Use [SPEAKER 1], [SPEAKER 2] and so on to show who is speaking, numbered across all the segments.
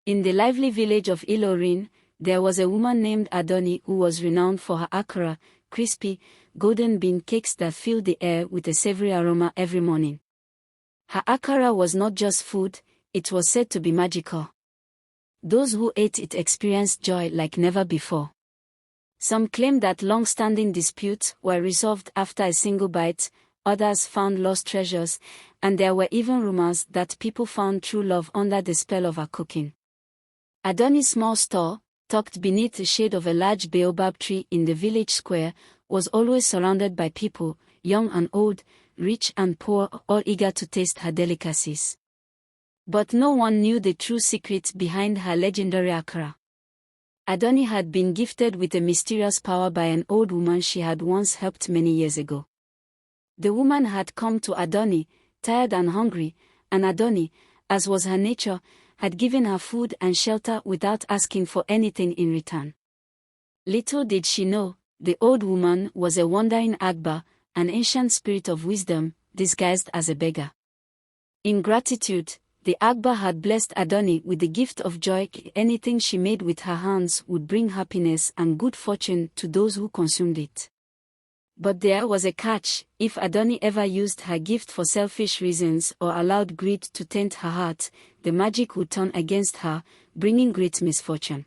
[SPEAKER 1] In the lively village of Ilorin, there was a woman named Adunni who was renowned for her AKARA, crispy, golden bean cakes that filled the air with a savory aroma every morning. Her AKARA was not just food, it was said to be magical. Those who ate it experienced joy like never before. Some claimed that long-standing disputes were resolved after a single bite, others found lost treasures, and there were even rumors that people found true love under the spell of her cooking. Adunni's small store, tucked beneath the shade of a large baobab tree in the village square, was always surrounded by people, young and old, rich and poor, all eager to taste her delicacies. But no one knew the true secret behind her legendary AKARA. Adunni had been gifted with a mysterious power by an old woman she had once helped many years ago. The woman had come to Adunni, tired and hungry, and Adunni, as was her nature, had given her food and shelter without asking for anything in return. Little did she know, the old woman was a wandering Agba, an ancient spirit of wisdom, disguised as a beggar. In gratitude, the Agba had blessed Adunni with the gift of joy. Anything she made with her hands would bring happiness and good fortune to those who consumed it. But there was a catch: if Adunni ever used her gift for selfish reasons or allowed greed to taint her heart, the magic would turn against her, bringing great misfortune.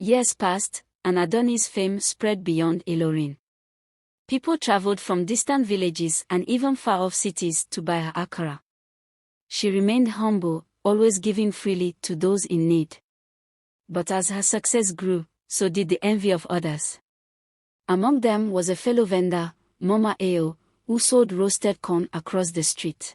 [SPEAKER 1] Years passed, and Adunni's fame spread beyond Ilorin. People traveled from distant villages and even far-off cities to buy her AKARA. She remained humble, always giving freely to those in need. But as her success grew, so did the envy of others. Among them was a fellow vendor, Mama Eo, who sold roasted corn across the street.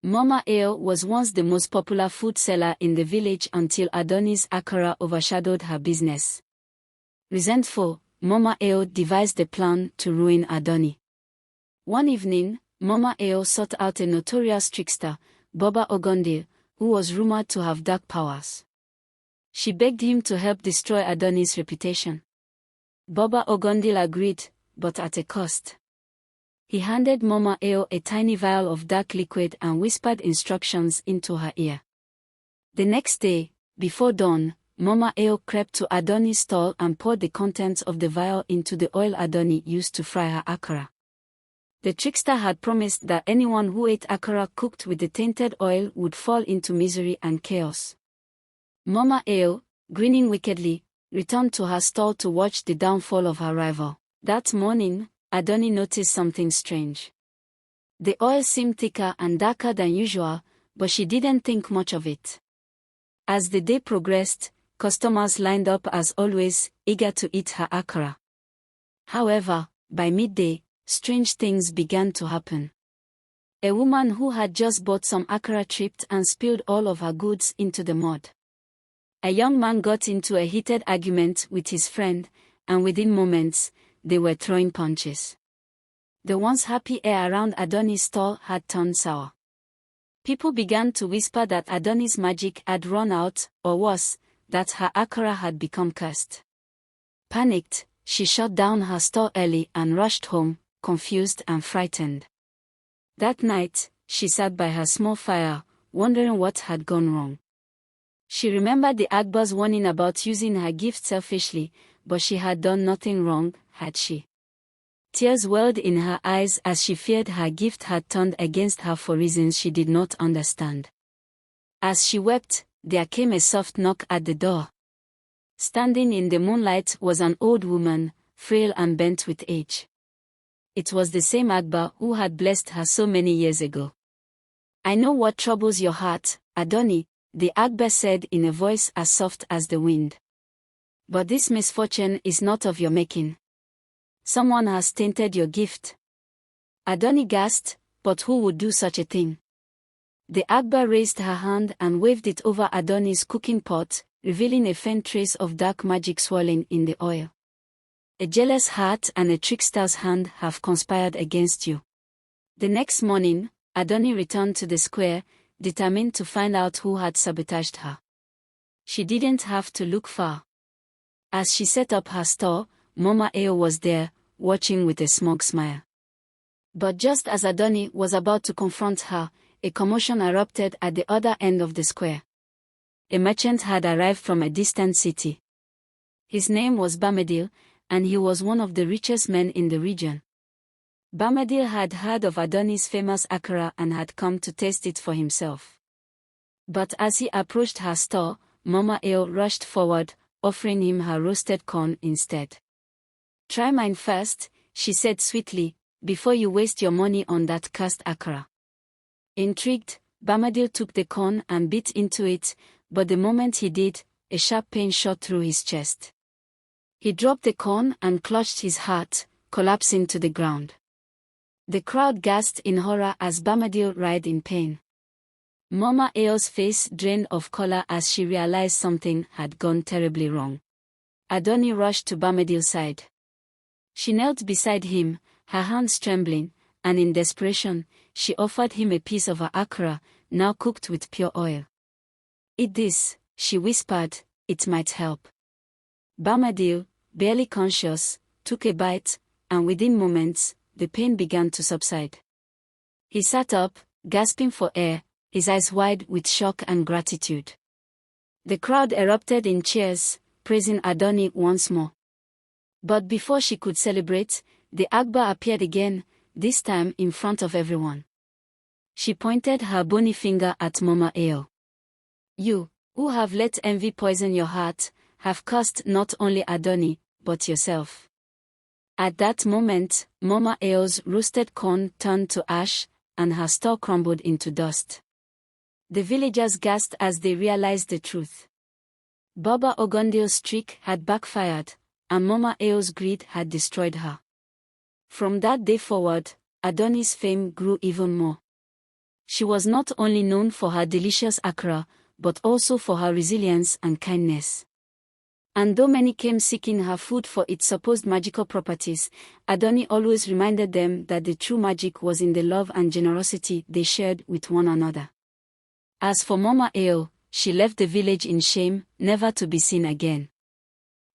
[SPEAKER 1] Mama Eo was once the most popular food seller in the village until Adunni's AKARA overshadowed her business. Resentful, Mama Eo devised a plan to ruin Adunni. One evening, Mama Eo sought out a notorious trickster, Boba Ogondil, who was rumored to have dark powers. She begged him to help destroy Adunni's reputation. Boba Ogondil agreed, but at a cost. He handed Mama Eo a tiny vial of dark liquid and whispered instructions into her ear. The next day, before dawn, Mama Eo crept to Adunni's stall and poured the contents of the vial into the oil Adunni used to fry her AKARA. The trickster had promised that anyone who ate AKARA cooked with the tainted oil would fall into misery and chaos. Mama Eo, grinning wickedly, returned to her stall to watch the downfall of her rival. That morning, Adunni noticed something strange. The oil seemed thicker and darker than usual, but she didn't think much of it. As the day progressed, customers lined up as always, eager to eat her AKARA. However, by midday, strange things began to happen. A woman who had just bought some AKARA tripped and spilled all of her goods into the mud. A young man got into a heated argument with his friend, and within moments, they were throwing punches. The once happy air around Adunni's stall had turned sour. People began to whisper that Adunni's magic had run out, or worse, that her AKARA had become cursed. Panicked, she shut down her store early and rushed home, confused and frightened. That night, she sat by her small fire, wondering what had gone wrong. She remembered the Agba's warning about using her gift selfishly, but she had done nothing wrong, had she? Tears welled in her eyes as she feared her gift had turned against her for reasons she did not understand. As she wept, there came a soft knock at the door. Standing in the moonlight was an old woman, frail and bent with age. It was the same Agba who had blessed her so many years ago. "I know what troubles your heart, Adunni," the Agba said in a voice as soft as the wind. "But this misfortune is not of your making. Someone has tainted your gift." Adunni gasped, but who would do such a thing? The Agba raised her hand and waved it over Adunni's cooking pot, revealing a faint trace of dark magic swirling in the oil. "A jealous heart and a trickster's hand have conspired against you." The next morning, Adunni returned to the square, determined to find out who had sabotaged her. She didn't have to look far. As she set up her store, Mama Eo was there, watching with a smug smile. But just as Adunni was about to confront her, a commotion erupted at the other end of the square. a merchant had arrived from a distant city. His name was Bamedil, and he was one of the richest men in the region. Bamedil had heard of ADUNNI'S famous AKARA and had come to taste it for himself. But as he approached her store, Mama Eo rushed forward, offering him her roasted corn instead. "Try mine first," she said sweetly, "before you waste your money on that cursed AKARA." Intrigued, Bamedil took the corn and bit into it, but the moment he did, a sharp pain shot through his chest. He dropped the corn and clutched his heart, collapsing to the ground. The crowd gasped in horror as Bamedil writhed in pain. Mama Eo's face drained of color as she realized something had gone terribly wrong. ADUNNI rushed to Bamedil's side. She knelt beside him, her hands trembling, and in desperation, she offered him a piece of her AKARA, now cooked with pure oil. "Eat this," she whispered, "it might help." Bamedil, barely conscious, took a bite, and within moments, the pain began to subside. He sat up, gasping for air, his eyes wide with shock and gratitude. The crowd erupted in cheers, praising ADUNNI once more. But before she could celebrate, the Akbar appeared again, this time in front of everyone. She pointed her bony finger at Mama Eo. "You, who have let envy poison your heart, have cursed not only ADUNNI, but yourself." At that moment, Mama Eo's roasted corn turned to ash, and her store crumbled into dust. The villagers gasped as they realized the truth. Baba Ogundil's trick had backfired, and Mama Eo's greed had destroyed her. From that day forward, ADUNNI'S fame grew even more. She was not only known for her delicious AKARA, but also for her resilience and kindness. And though many came seeking her food for its supposed magical properties, ADUNNI always reminded them that the true magic was in the love and generosity they shared with one another. As for Mama Eo, she left the village in shame, never to be seen again.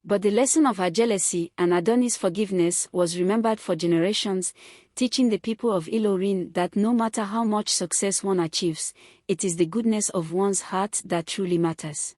[SPEAKER 1] But the lesson of her jealousy and ADUNNI'S forgiveness was remembered for generations, teaching the people of Ilorin that no matter how much success one achieves, it is the goodness of one's heart that truly matters.